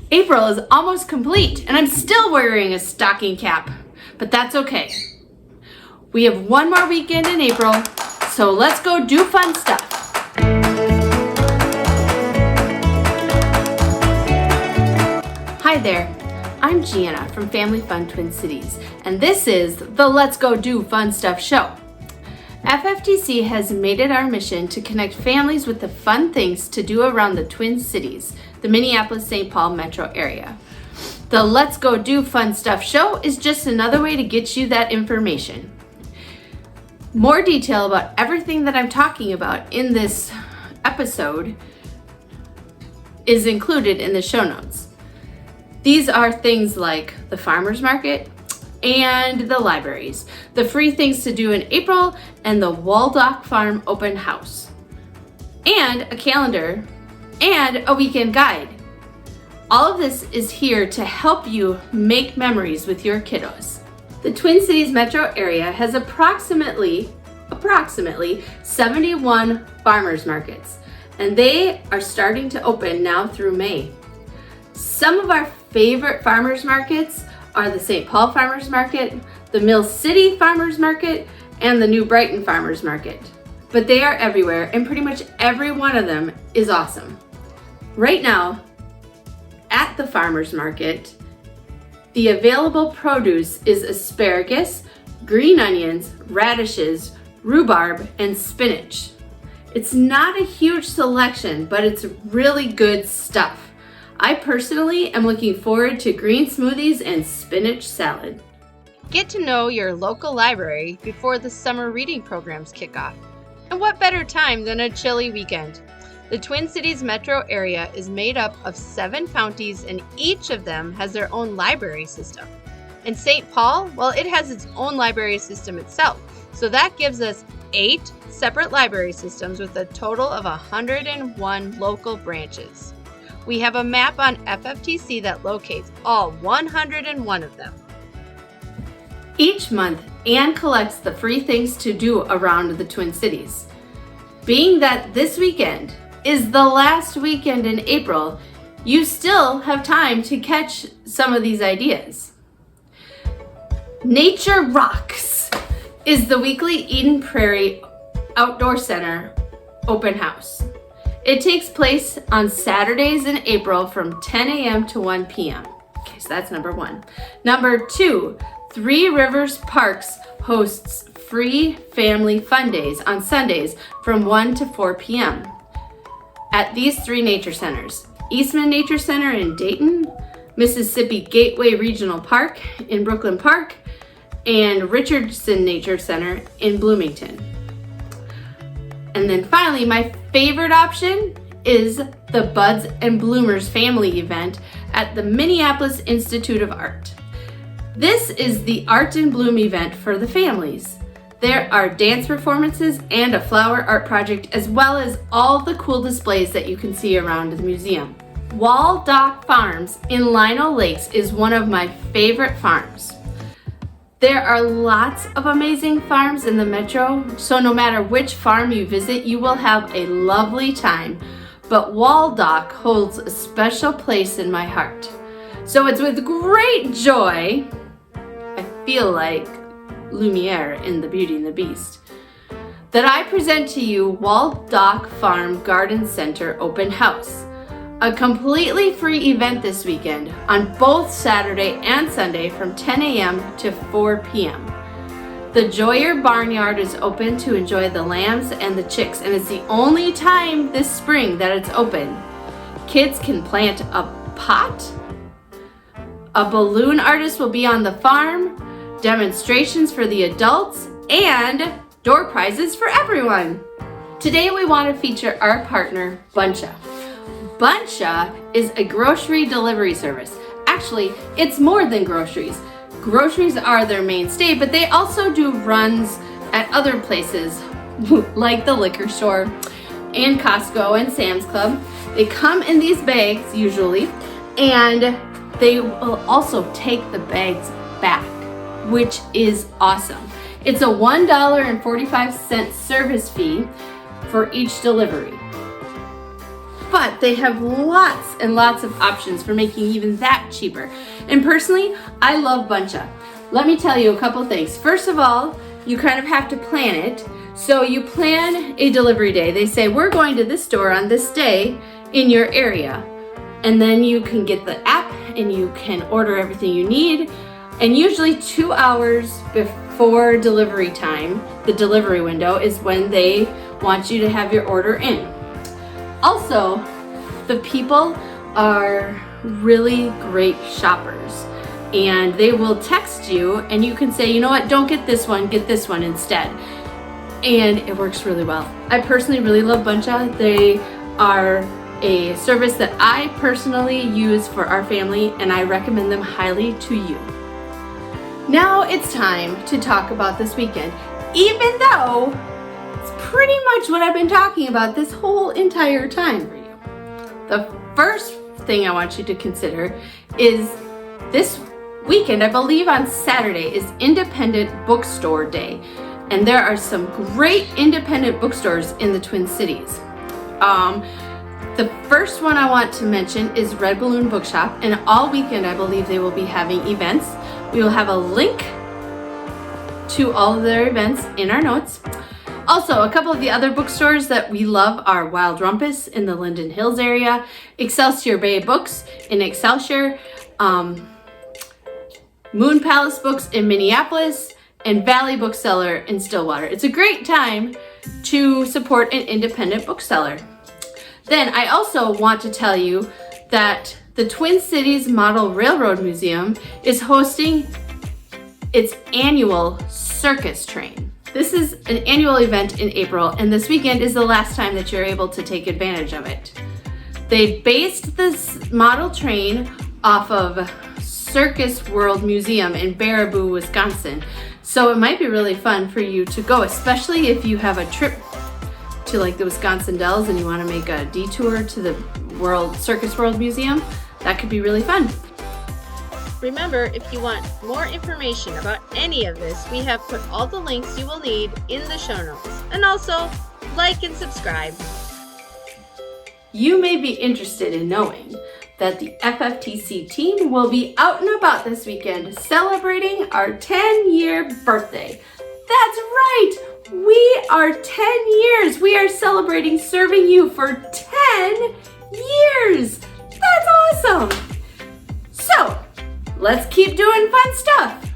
April is almost complete and I'm still wearing a stocking cap, but that's okay. We have one more weekend in April, so let's go do fun stuff. Hi there, I'm Gianna from Family Fun Twin Cities, and this is the Let's Go Do Fun Stuff show. FFTC has made it our mission to connect families with the fun things to do around the Twin Cities, the Minneapolis-St. Paul metro area. The Let's Go Do Fun Stuff show is just another way to get you that information. More detail about everything that I'm talking about in this episode is included in the show notes. These are things like the farmers market and the libraries, the free things to do in April, and the Waldock Farm open house, and a calendar and a weekend guide. All of this is here to help you make memories with your kiddos. The Twin Cities metro area has approximately 71 farmers markets, and they are starting to open now through May. Some of our favorite farmers markets are the St. Paul Farmers Market, the Mill City Farmers Market, and the New Brighton Farmers Market. But they are everywhere, and pretty much every one of them is awesome. Right now, at the farmers market, the available produce is asparagus, green onions, radishes, rhubarb, and spinach. It's not a huge selection, but it's really good stuff. I personally am looking forward to green smoothies and spinach salad. Get to know your local library before the summer reading programs kick off. And what better time than a chilly weekend? The Twin Cities metro area is made up of 7 counties, and each of them has their own library system. In St. Paul, well, it has its own library system itself. So that gives us 8 separate library systems with a total of 101 local branches. We have a map on FFTC that locates all 101 of them. Each month, Anne collects the free things to do around the Twin Cities. Being that this weekend is the last weekend in April, you still have time to catch some of these ideas. Nature Rocks is the weekly Eden Prairie Outdoor Center open house. It takes place on Saturdays in April from 10 a.m. to 1 p.m. Okay, so that's number 1. Number 2, Three Rivers Parks hosts free family fun days on Sundays from 1 to 4 p.m. at these 3 nature centers: Eastman Nature Center in Dayton, Mississippi Gateway Regional Park in Brooklyn Park, and Richardson Nature Center in Bloomington. And then finally, my favorite option is the Buds and Bloomers family event at the Minneapolis Institute of Art. This is the Art and Bloom event for the families. There are dance performances and a flower art project, as well as all the cool displays that you can see around the museum. Waldock Farms in Lino Lakes is one of my favorite farms. There are lots of amazing farms in the metro, so no matter which farm you visit, you will have a lovely time. But Waldock holds a special place in my heart. So it's with great joy, I feel like Lumiere in The Beauty and the Beast, that I present to you Waldock Farm Garden Center Open House. A completely free event this weekend on both Saturday and Sunday from 10 a.m. to 4 p.m. The Joyer Barnyard is open to enjoy the lambs and the chicks, and it's the only time this spring that it's open. Kids can plant a pot. A balloon artist will be on the farm, demonstrations for the adults, and door prizes for everyone. Today we want to feature our partner, Buncha. Buncha is a grocery delivery service. Actually, it's more than groceries. Groceries are their mainstay, but they also do runs at other places like the liquor store and Costco and Sam's Club. They come in these bags usually, and they will also take the bags back, which is awesome. It's a $1.45 service fee for each delivery. but they have lots and lots of options for making even that cheaper. And personally, I love Buncha. Let me tell you a couple things. First of all, you kind of have to plan it. So you plan a delivery day. They say, we're going to this store on this day in your area. And then you can get the app and you can order everything you need. And usually 2 hours before delivery time, the delivery window, is when they want you to have your order in. Also, the people are really great shoppers, and they will text you and you can say, you know what, don't get this one, get this one instead. And it works really well. I personally really love Buncha. They are a service that I personally use for our family, and I recommend them highly to you. Now it's time to talk about this weekend, even though it's pretty much what I've been talking about this whole entire time for you. The first thing I want you to consider is this weekend, I believe on Saturday, is Independent Bookstore Day. And there are some great independent bookstores in the Twin Cities. The first one I want to mention is Red Balloon Bookshop, and all weekend I believe they will be having events. We will have a link to all of their events in our notes. Also, a couple of the other bookstores that we love are Wild Rumpus in the Linden Hills area, Excelsior Bay Books in Excelsior, Moon Palace Books in Minneapolis, and Valley Bookseller in Stillwater. It's a great time to support an independent bookseller. Then I also want to tell you that the Twin Cities Model Railroad Museum is hosting its annual circus train. This is an annual event in April, and this weekend is the last time that you're able to take advantage of it. They based this model train off of Circus World Museum in Baraboo, Wisconsin. So it might be really fun for you to go, especially if you have a trip to like the Wisconsin Dells and you want to make a detour to the Circus World Museum. That could be really fun. Remember, if you want more information about any of this, we have put all the links you will need in the show notes. And also, like and subscribe. You may be interested in knowing that the FFTC team will be out and about this weekend celebrating our 10-year birthday. That's right! We are 10 years! We are celebrating serving you for 10 years! That's awesome! So, let's keep doing fun stuff!